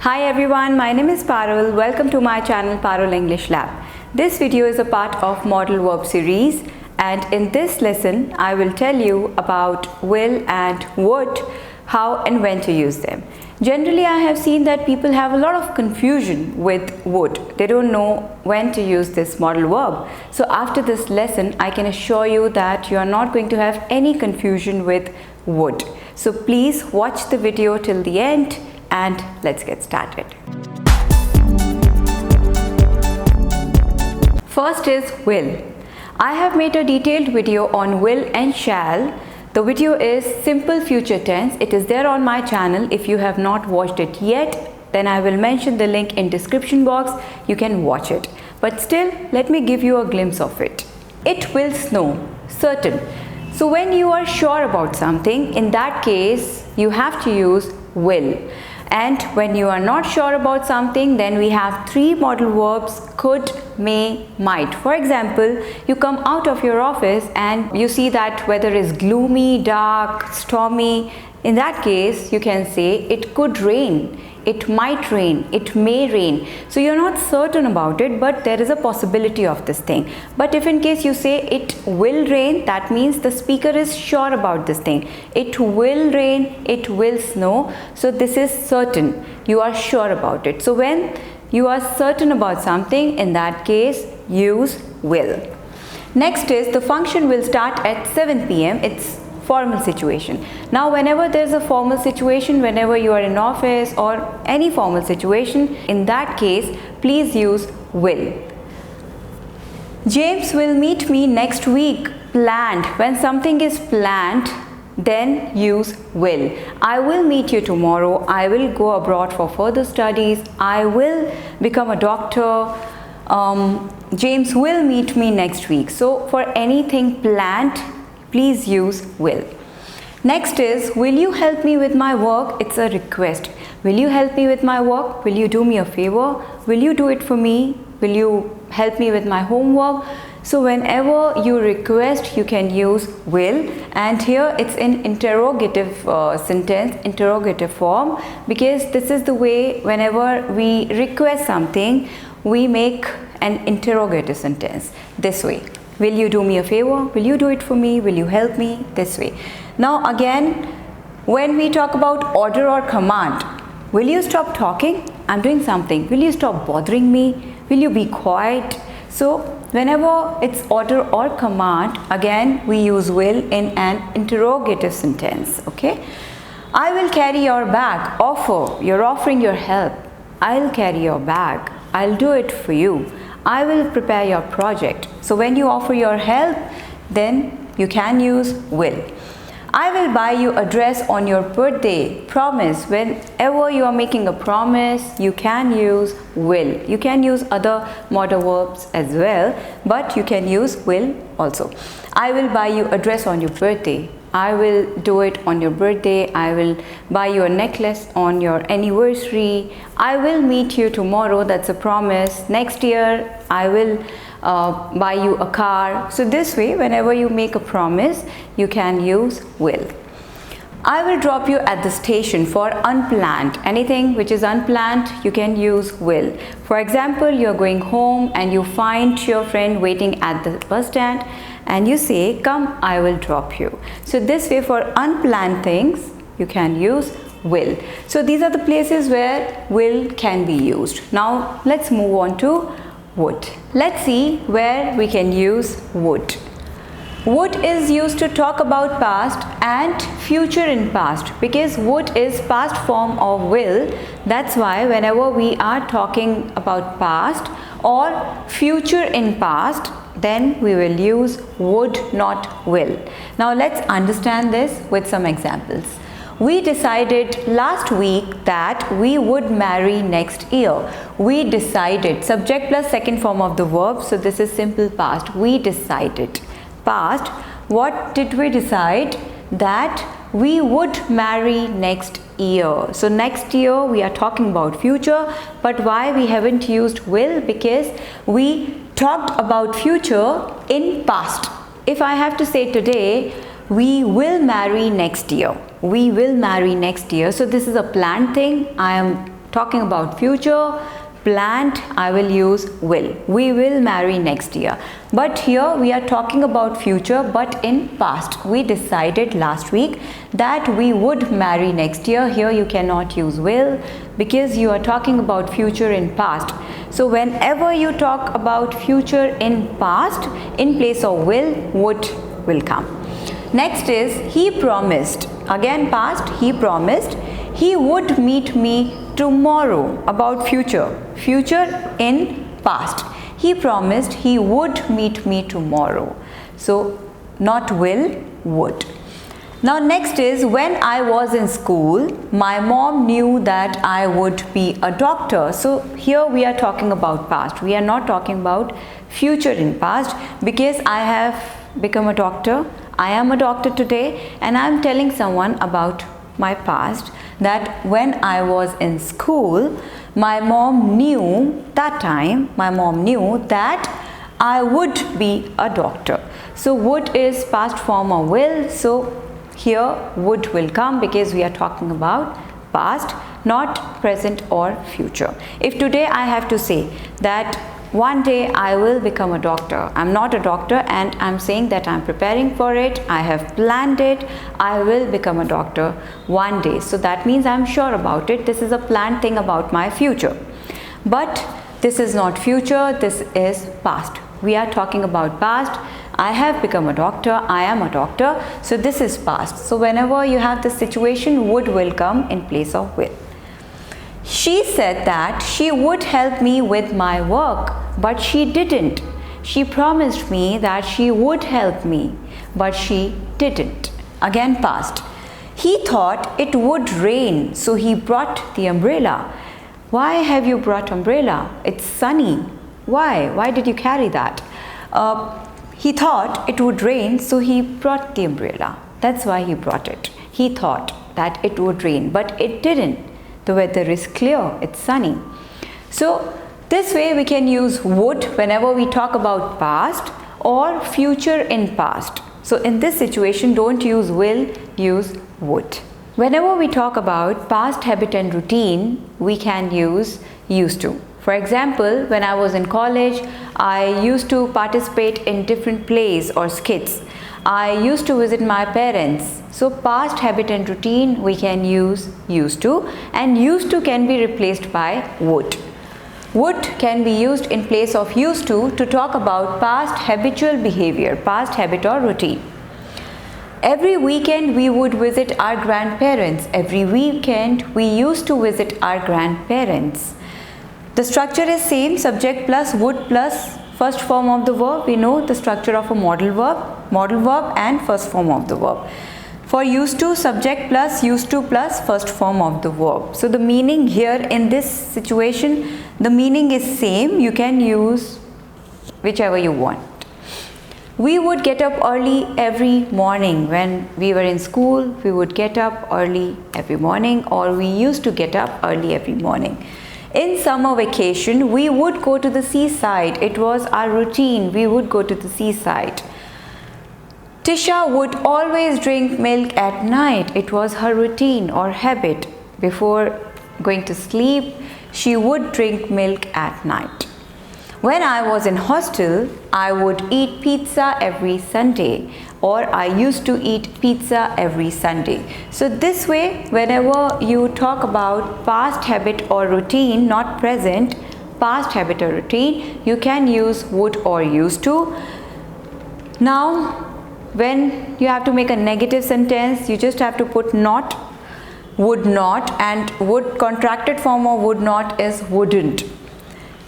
Hi everyone, my name is Parul. Welcome to my channel Parul English Lab. This video is a part of Modal Verb series, and in this lesson I will tell you about will and would, how and when to use them. Generally I have seen that people have a lot of confusion with would. They don't know when to use this modal verb. So after this lesson I can assure you that you are not going to have any confusion with would. So please watch the video till the end and let's get started. First is will. I have made a detailed video on will and shall. The video is simple future tense. It is there on my channel. If you have not watched it yet, then I will mention the link in description box. You can watch it. But still, let me give you a glimpse of it. It will snow. Certain. So when you are sure about something, in that case, you have to use will. And when you are not sure about something, then we have three modal verbs: could, may, might. For example, you come out of your office and you see that weather is gloomy, dark, stormy. In that case, you can say it could rain, it might rain, it may rain. So you're not certain about it, but there is a possibility of this thing. But if in case you say it will rain, that means the speaker is sure about this thing. It will rain, it will snow. So this is certain. You are sure about it. So when you are certain about something, in that case, use will. Next is the function will start at 7 p.m. It's formal situation. Now whenever there's a formal situation, whenever you are in office or any formal situation, in that case please use will. James will meet me next week. Planned. When something is planned, then use will. I will meet you tomorrow. I will go abroad for further studies. I will become a doctor. James will meet me next week. So for anything planned, please use will. Next is, will you help me with my work? It's a request. Will you help me with my work? Will you do me a favor? Will you do it for me? Will you help me with my homework? So whenever you request, you can use will, and here it's in interrogative sentence, interrogative form, because this is the way whenever we request something, we make an interrogative sentence this way. Will you do me a favor? Will you do it for me? Will you help me? This way. Now again, when we talk about order or command, will you stop talking? I'm doing something. Will you stop bothering me? Will you be quiet? So whenever it's order or command, again we use will in an interrogative sentence. Okay. I will carry your bag. Offer. You're offering your help. I'll carry your bag. I'll do it for you. I will prepare your project. So when you offer your help, then you can use will. I will buy you a dress on your birthday. Promise. Whenever you are making a promise, you can use will. You can use other modal verbs as well, but you can use will also. I will buy you a dress on your birthday. I will do it on your birthday. I will buy you a necklace on your anniversary. I will meet you tomorrow. That's a promise. Next year, I will buy you a car. So this way, whenever you make a promise, you can use will. I will drop you at the station. For unplanned. Anything which is unplanned, you can use will. For example, you're going home and you find your friend waiting at the bus stand, and you say, come, I will drop you. So this way, for unplanned things, you can use will. So these are the places where will can be used. Now let's move on to would. Let's see where we can use would. Would is used to talk about past and future in past, because would is past form of will. That's why whenever we are talking about past or future in past, then we will use would, not will. Now let's understand this with some examples. We decided last week that we would marry next year. We decided, subject plus second form of the verb, so this is simple past. We decided. Past, what did we decide? That we would marry next year. So next year we are talking about future, but why we haven't used will? Because we talked about future in past. If I have to say today, we will marry next year. We will marry next year. So this is a planned thing. I am talking about future, planned, I will use will. We will marry next year. But here we are talking about future, but in past. We decided last week that we would marry next year. Here you cannot use will because you are talking about future in past. So whenever you talk about future in past, in place of would will come. Next is he promised. Again past, he promised he would meet me tomorrow. About future. Future in past. He promised he would meet me tomorrow. So not will, would. Now next is when I was in school, my mom knew that I would be a doctor. So here we are talking about past. We are not talking about future in past because I have become a doctor. I am a doctor today and I am telling someone about my past, that when I was in school, my mom knew that I would be a doctor. So would is past form of will. So here would will come because we are talking about past, not present or future. If today I have to say that one day I will become a doctor, I'm not a doctor and I'm saying that I'm preparing for it, I have planned it, I will become a doctor one day. So that means I'm sure about it. This is a planned thing about my future. But this is not future, this is past. We are talking about past. I have become a doctor, I am a doctor. So this is past. So whenever you have this situation, would will come in place of will. She said that she would help me with my work, but she didn't. She promised me that she would help me, but she didn't. Again past. He thought it would rain, so he brought the umbrella. Why have you brought umbrella? It's sunny. Why? Why did you carry that? He thought it would rain, so he brought the umbrella. That's why he brought it. He thought that it would rain, but it didn't. The weather is clear, it's sunny. So this way we can use would whenever we talk about past or future in past. So in this situation, don't use will, use would. Whenever we talk about past habit and routine, we can use used to. For example, when I was in college, I used to participate in different plays or skits. I used to visit my parents. So past habit and routine we can use used to, and used to can be replaced by would. Would can be used in place of used to talk about past habitual behavior, past habit or routine. Every weekend we would visit our grandparents. Every weekend we used to visit our grandparents. The structure is same, subject plus would plus first form of the verb. We know the structure of a modal verb and first form of the verb. For used to, subject plus used to plus first form of the verb. So the meaning here in this situation, the meaning is same. You can use whichever you want. We would get up early every morning. When we were in school, we would get up early every morning, or we used to get up early every morning. In summer vacation, we would go to the seaside. It was our routine. We would go to the seaside. Tisha would always drink milk at night. It was her routine or habit. Before going to sleep, she would drink milk at night. When I was in hostel, I would eat pizza every Sunday, or I used to eat pizza every Sunday. So this way, whenever you talk about past habit or routine, not present, past habit or routine, you can use would or used to. Now, when you have to make a negative sentence, you just have to put not, would not, and would contracted form of would not is wouldn't.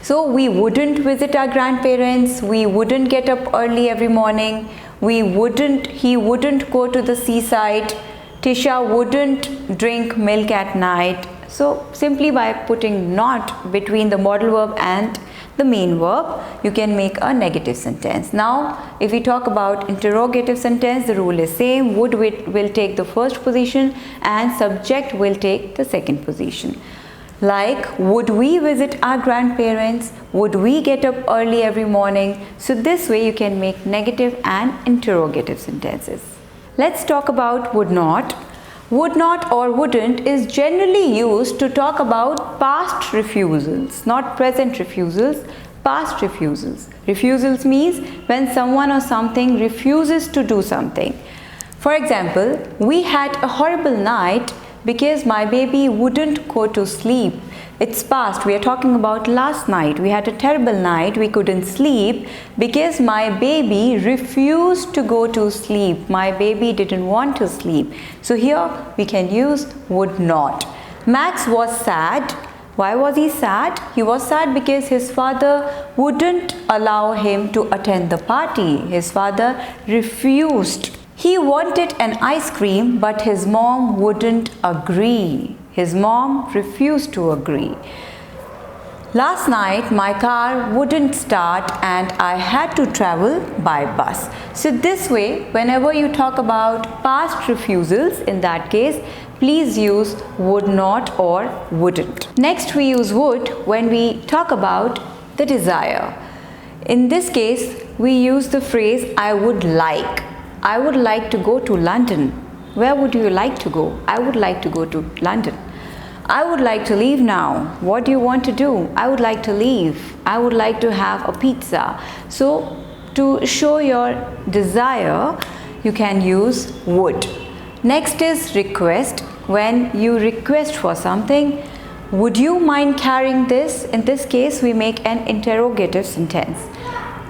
So we wouldn't visit our grandparents, we wouldn't get up early every morning, he wouldn't go to the seaside, Tisha wouldn't drink milk at night. So simply by putting not between the modal verb and the main verb, you can make a negative sentence. Now, if we talk about interrogative sentence, the rule is same. Would will take the first position and subject will take the second position. Like, would we visit our grandparents? Would we get up early every morning? So this way you can make negative and interrogative sentences. Let's talk about would not. Would not or wouldn't is generally used to talk about past refusals, not present refusals, past refusals. Refusals means when someone or something refuses to do something. For example, we had a horrible night because my baby wouldn't go to sleep. It's past. We are talking about last night. We had a terrible night. We couldn't sleep because my baby refused to go to sleep. My baby didn't want to sleep. So here we can use would not. Max was sad. Why was he sad? He was sad because his father wouldn't allow him to attend the party. His father refused. He wanted an ice cream, but his mom wouldn't agree. His mom refused to agree. Last night my car wouldn't start and I had to travel by bus. So this way, whenever you talk about past refusals, in that case, please use would not or wouldn't. Next, we use would when we talk about the desire. In this case, we use the phrase I would like. I would like to go to London. Where would you like to go? I would like to go to London. I would like to leave now. What do you want to do? I would like to leave. I would like to have a pizza. So to show your desire, you can use would. Next is request. When you request for something, would you mind carrying this? In this case, we make an interrogative sentence.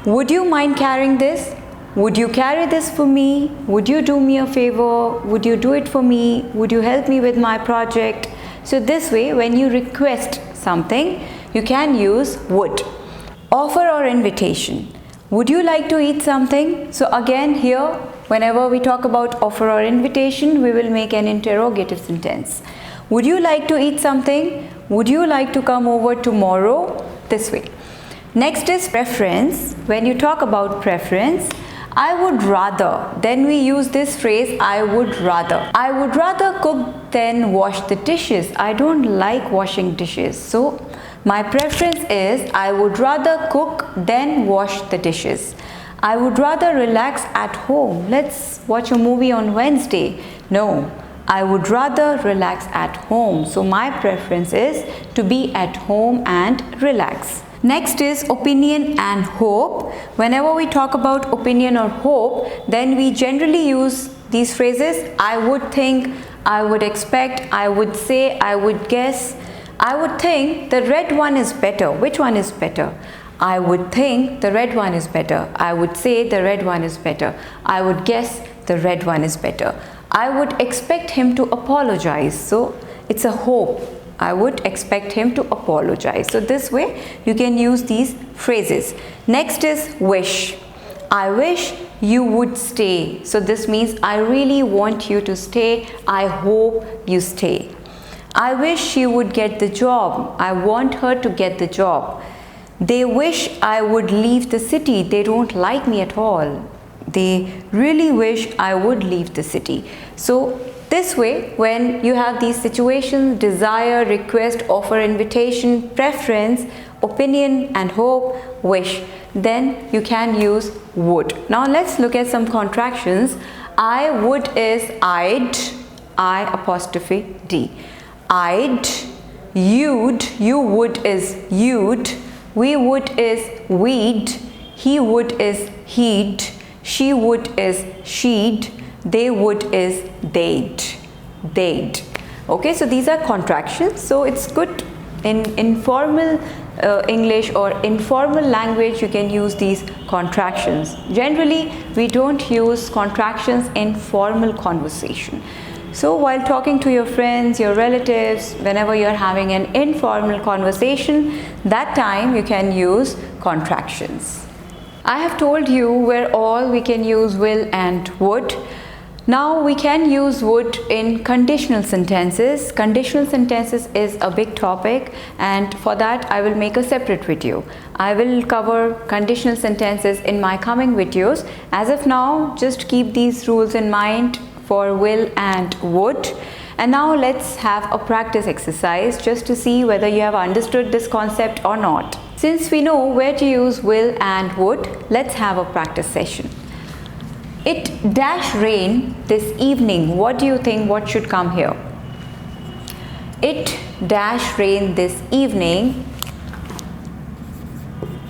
Would you mind carrying this? Would you carry this for me? Would you do me a favor? Would you do it for me? Would you help me with my project? So this way, when you request something, you can use would. Offer or invitation. Would you like to eat something? So again here, whenever we talk about offer or invitation, we will make an interrogative sentence. Would you like to eat something? Would you like to come over tomorrow? This way. Next is preference. When you talk about preference, I would rather, then we use this phrase I would rather. I would rather cook than wash the dishes. I don't like washing dishes. So my preference is I would rather cook than wash the dishes. I would rather relax at home. Let's watch a movie on Wednesday. No, I would rather relax at home. So my preference is to be at home and relax. Next is opinion and hope. Whenever we talk about opinion or hope, then we generally use these phrases. I would think, I would expect, I would say, I would guess. I would think the red one is better. Which one is better? I would think the red one is better. I would say the red one is better. I would guess the red one is better. I would expect him to apologize. So it's a hope. I would expect him to apologize. So this way you can use these phrases. Next is wish. I wish you would stay. So this means I really want you to stay. I hope you stay. I wish she would get the job. I want her to get the job. They wish I would leave the city. They don't like me at all. They really wish I would leave the city. So this way, when you have these situations, desire, request, offer, invitation, preference, opinion and hope, wish, then you can use would. Now let's look at some contractions. I would is I'd, I apostrophe D. I'd, you'd, you would is you'd, we would is we'd, he would is he'd, she would is she'd, they would is they'd. Okay, so these are contractions. So it's good in informal English or informal language, you can use these contractions. Generally, we don't use contractions in formal conversation. So while talking to your friends, your relatives, whenever you're having an informal conversation, that time you can use contractions. I have told you where all we can use will and would. Now we can use would in conditional sentences. Conditional sentences is a big topic, and for that I will make a separate video. I will cover conditional sentences in my coming videos. As of now, just keep these rules in mind for will and would. And now let's have a practice exercise just to see whether you have understood this concept or not. Since we know where to use will and would, let's have a practice session. It dash rain this evening. What do you think? What should come here? It dash rain this evening.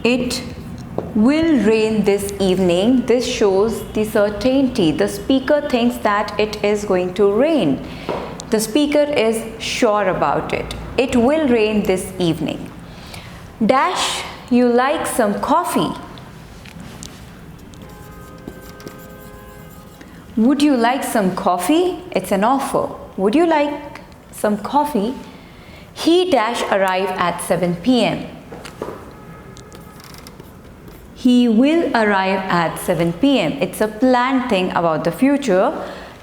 It will rain this evening. This shows the certainty. The speaker thinks that it is going to rain. The speaker is sure about it. It will rain this evening. Dash, you like some coffee? Would you like some coffee? It's an offer. Would you like some coffee? He dash arrive at 7 p.m. He will arrive at 7 p.m. It's a planned thing about the future.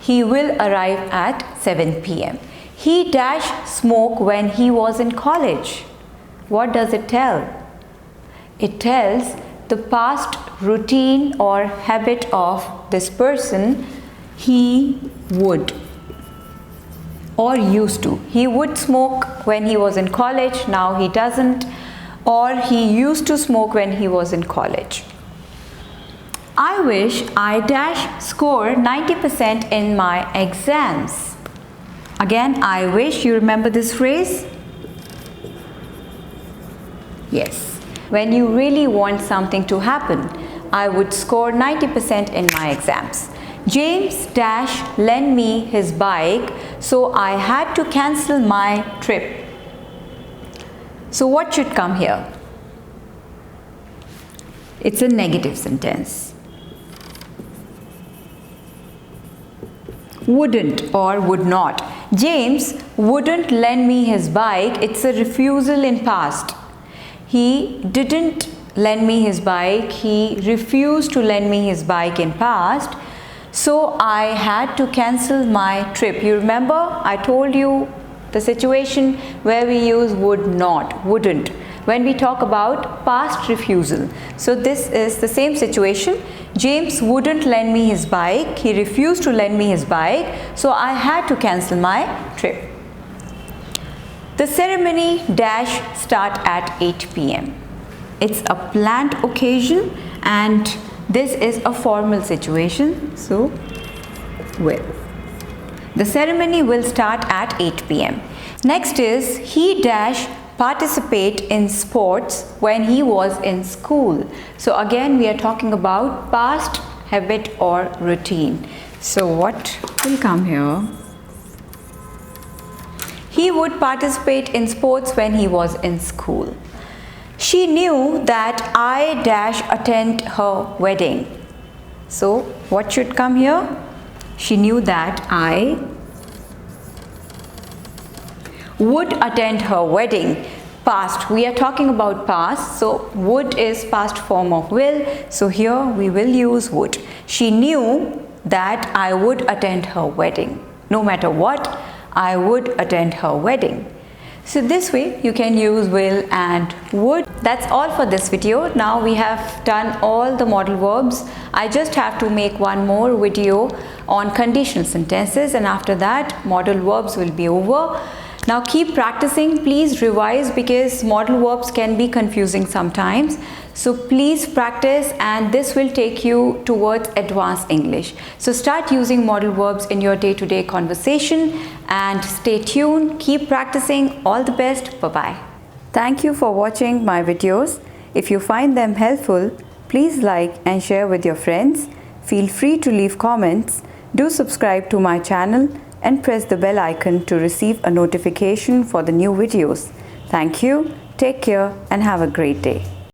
He will arrive at 7 p.m. He dash smoke when he was in college. What does it tell? It tells the past routine or habit of this person. He would or used to. He would smoke when he was in college, now he doesn't. Or he used to smoke when he was in college. I wish I dash score 90% in my exams. Again, I wish. You remember this phrase? Yes. When you really want something to happen, I would score 90% in my exams. James dash lent me his bike, so I had to cancel my trip. So what should come here? It's a negative sentence. Wouldn't or would not. James wouldn't lend me his bike. It's a refusal in past. He didn't lend me his bike. He refused to lend me his bike in past. So I had to cancel my trip. You remember I told you the situation where we use would not, wouldn't, when we talk about past refusal. So this is the same situation. James wouldn't lend me his bike. He refused to lend me his bike. So I had to cancel my trip. The ceremony dash start at 8 p.m. It's a planned occasion and this is a formal situation. So will. The ceremony will start at 8 p.m. Next is he dash participate in sports when he was in school. So again we are talking about past habit or routine. So what will come here? He would participate in sports when he was in school. She knew that I dash attend her wedding. So what should come here? She knew that I would attend her wedding. Past, we are talking about past, so would is past form of will, so here we will use would. She knew that I would attend her wedding. No matter what, I would attend her wedding. So this way you can use will and would. That's all for this video. Now we have done all the modal verbs. I just have to make one more video on conditional sentences, and after that modal verbs will be over. Now keep practicing. Please revise because modal verbs can be confusing sometimes. So please practice, and this will take you towards advanced English. So start using modal verbs in your day-to-day conversation and stay tuned. Keep practicing. All the best. Bye-bye. Thank you for watching my videos. If you find them helpful, please like and share with your friends. Feel free to leave comments. Do subscribe to my channel and press the bell icon to receive a notification for the new videos. Thank you, take care and have a great day.